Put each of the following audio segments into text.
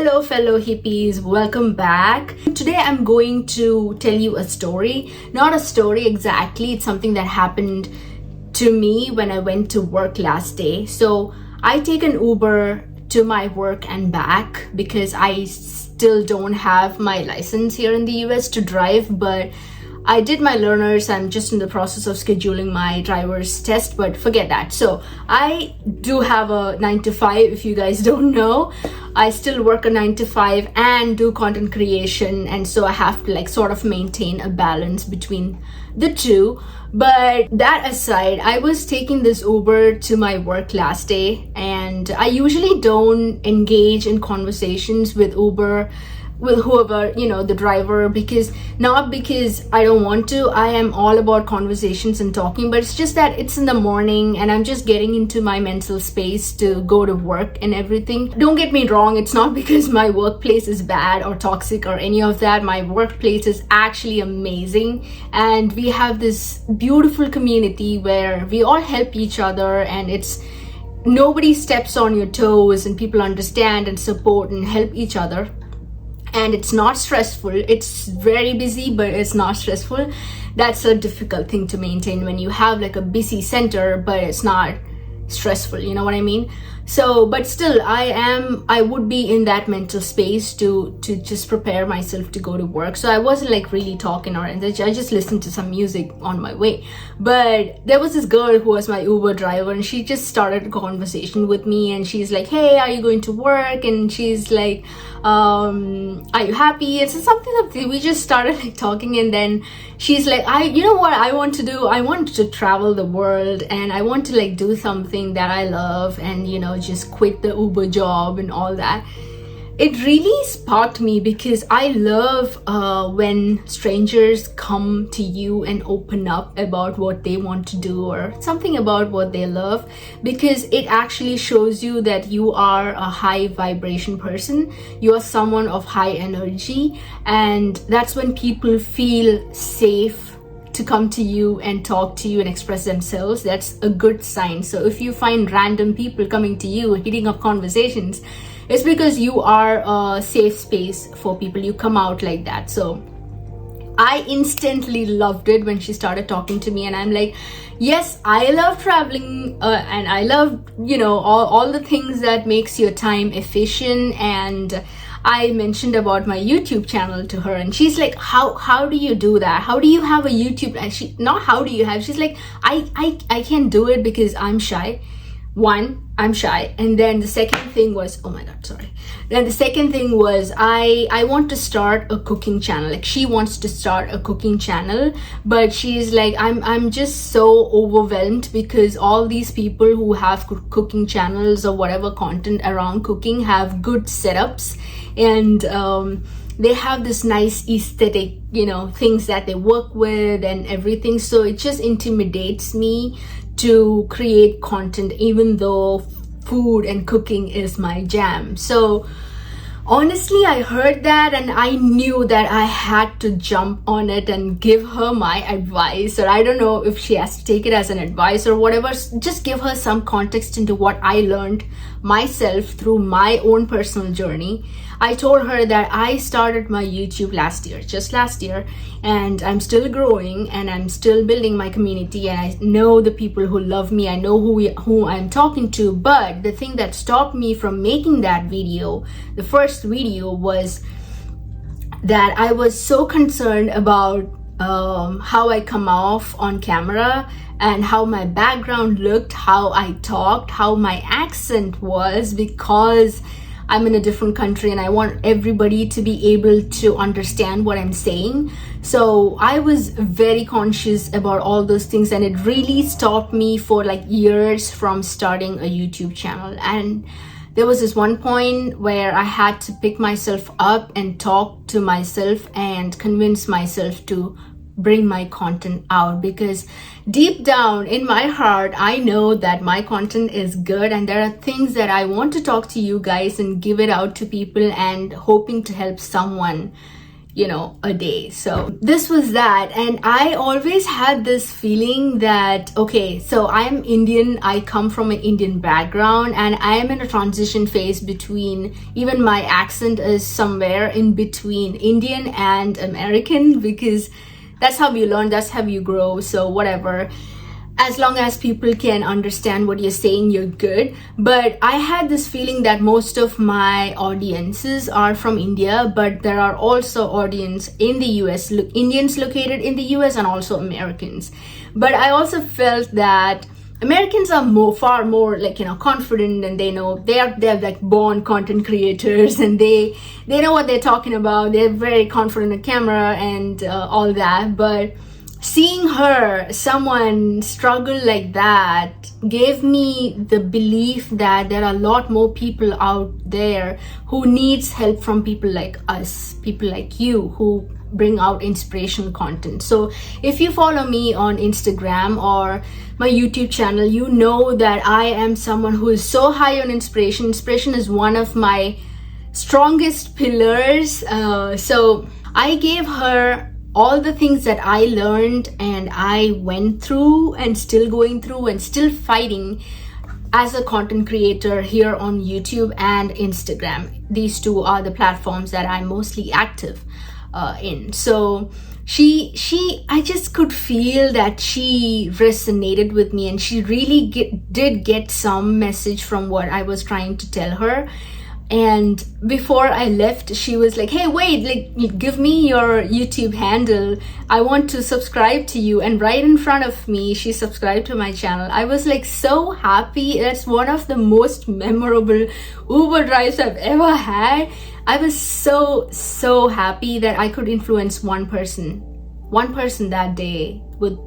Hello fellow hippies, welcome back. Today I'm going to tell you a story. Not a story exactly, it's something that happened to me when I went to work last day. So I take an Uber to my work and back because I still don't have my license here in the US to drive, but I did my learners. I'm just in the process of scheduling my driver's test, but forget that. So I do have a 9 to 5. If you guys don't know, I still work a 9 to 5 and do content creation, and so I have to sort of maintain a balance between the two. But that aside, I was taking this Uber to my work last day, and I usually don't engage in conversations with Uber, with whoever, the driver, because I don't want to. I am all about conversations and talking, but it's just that it's in the morning and I'm just getting into my mental space to go to work and everything. Don't get me wrong, it's not because my workplace is bad or toxic or any of that. My workplace is actually amazing, and we have this beautiful community where we all help each other, and nobody steps on your toes, and people understand and support and help each other. And it's not stressful. It's very busy, but it's not stressful. That's a difficult thing to maintain when you have a busy center, but it's not stressful, you know what I mean? So, but still, I would be in that mental space to just prepare myself to go to work. So I wasn't really talking or anything. I just listened to some music on my way. But there was this girl who was my Uber driver, and she just started a conversation with me, and she's like, "Hey, are you going to work?" And she's like, "Are you happy?" And so something we just started talking, and then she's like, you know what I want to do? I want to travel the world, and I want to do something that I love, and just quit the Uber job and all that. It really sparked me because I love when strangers come to you and open up about what they want to do or something about what they love, because it actually shows you that you are a high vibration person. You are someone of high energy, and that's when people feel safe to come to you and talk to you and express themselves. That's a good sign. So if you find random people coming to you, hitting up conversations, it's because you are a safe space for people. You come out like that. So I instantly loved it when she started talking to me, and I'm like, yes, I love traveling, and I love, all the things that makes your time efficient. And I mentioned about my YouTube channel to her, and she's like, how do you do that? How do you have a YouTube? And she's like, I can't do it because I'm shy. One, I'm shy. And then the second thing was, oh my God, sorry. Then the second thing was, I want to start a cooking channel. She wants to start a cooking channel, but she's like, I'm just so overwhelmed because all these people who have cooking channels or whatever content around cooking have good setups, and they have this nice aesthetic, things that they work with and everything. So it just intimidates me to create content, even though food and cooking is my jam. So honestly, I heard that and I knew that I had to jump on it and give her my advice. Or I don't know if she has to take it as an advice or whatever. Just give her some context into what I learned myself through my own personal journey. I told her that I started my YouTube just last year, and I'm still growing and I'm still building my community, and I know the people who love me. I know who I'm talking to. But the thing that stopped me from making that video, the first video, was that I was so concerned about how I come off on camera and how my background looked, how I talked, how my accent was, because I'm in a different country and I want everybody to be able to understand what I'm saying. So I was very conscious about all those things, and it really stopped me for years from starting a YouTube channel. And there was this one point where I had to pick myself up and talk to myself and convince myself to bring my content out, because deep down in my heart I know that my content is good, and there are things that I want to talk to you guys and give it out to people, and hoping to help someone a day. So this was that. And I always had this feeling that, okay, so I'm Indian, I come from an Indian background, and I am in a transition phase between, even my accent is somewhere in between Indian and American, because that's how you learn, that's how you grow. So whatever, as long as people can understand what you're saying, you're good. But I had this feeling that most of my audiences are from India, but there are also audience in the US, Indians located in the US, and also Americans. But I also felt that Americans are far more like, confident, and they're like born content creators, and they know what they're talking about. They're very confident on camera and all that. But seeing someone struggle like that, gave me the belief that there are a lot more people out there who needs help from people like us, people like you, who bring out inspirational content. So if you follow me on Instagram or my YouTube channel, you know that I am someone who is so high on inspiration. Inspiration is one of my strongest pillars. So I gave her all the things that I learned and I went through and still going through and still fighting as a content creator here on YouTube and Instagram. These two are the platforms that I'm mostly active in. So I just could feel that she resonated with me, and she really did get some message from what I was trying to tell her. And before I left, she was like, hey, wait, like, give me your YouTube handle. I want to subscribe to you. And right in front of me, she subscribed to my channel. I was like so happy. That's one of the most memorable Uber drives I've ever had. I was so happy that I could influence one person that day with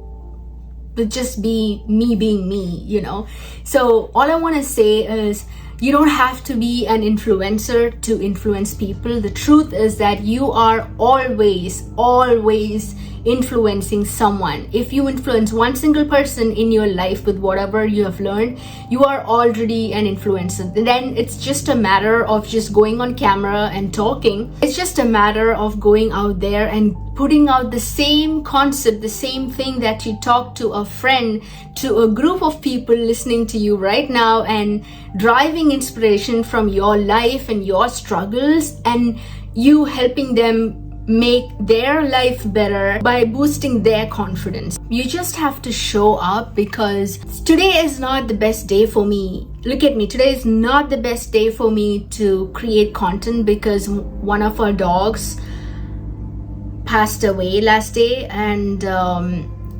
just be me being me, So all I want to say is, you don't have to be an influencer to influence people. The truth is that you are always influencing someone. If you influence one single person in your life with whatever you have learned, you are already an influencer. Then it's just a matter of just going on camera and talking. It's just a matter of going out there and putting out the same concept, the same thing that you talk to a friend, to a group of people listening to you right now, and driving inspiration from your life and your struggles, and you helping them make their life better by boosting their confidence. You just have to show up, because today is not the best day for me. Look at me, today is not the best day for me to create content, because one of our dogs passed away last day, and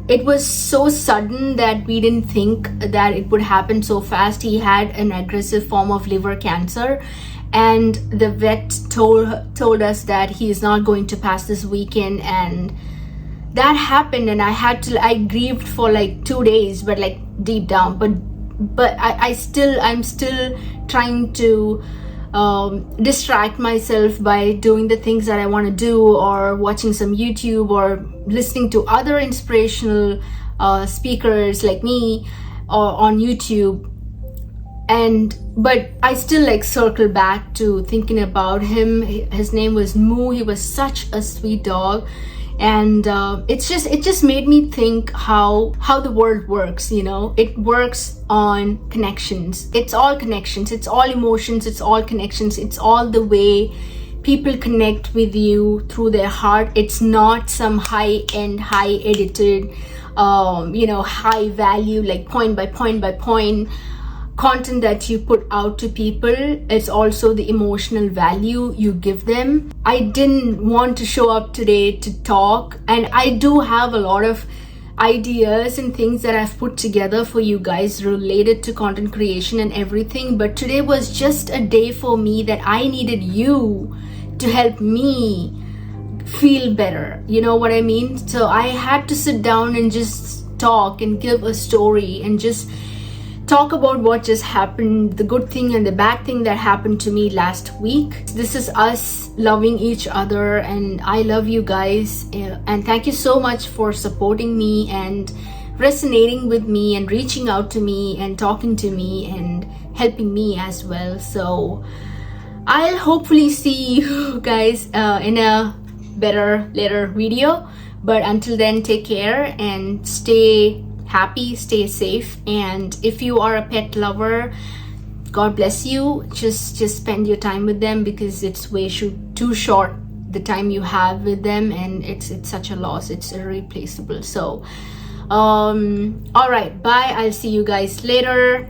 it was so sudden that we didn't think that it would happen so fast. He had an aggressive form of liver cancer, and the vet told us that he is not going to pass this weekend, and that happened. And I grieved for like 2 days, but like deep down, but I'm still trying to distract myself by doing the things that I want to do, or watching some YouTube, or listening to other inspirational speakers like me on YouTube. But I still like circle back to thinking about him. His name was Moo. He was such a sweet dog. And it just made me think how the world works. It works on connections. It's all connections, it's all emotions, it's all connections, it's all the way people connect with you through their heart. It's not some high-end, high edited high value, like point by point by point content that you put out to people. It's also the emotional value you give them. I didn't want to show up today to talk, and I do have a lot of ideas and things that I've put together for you guys related to content creation and everything, but today was just a day for me that I needed you to help me feel better. You know what I mean? So I had to sit down and just talk and give a story and just talk about what just happened, the good thing and the bad thing that happened to me last week. This is us loving each other, and I love you guys, and thank you so much for supporting me and resonating with me and reaching out to me and talking to me and helping me as well. So I'll hopefully see you guys in a better later video. But until then, take care and stay happy, stay safe. And if you are a pet lover, God bless you. Just spend your time with them, because it's way too short, the time you have with them, and it's such a loss. It's irreplaceable. So all right, bye. I'll see you guys later.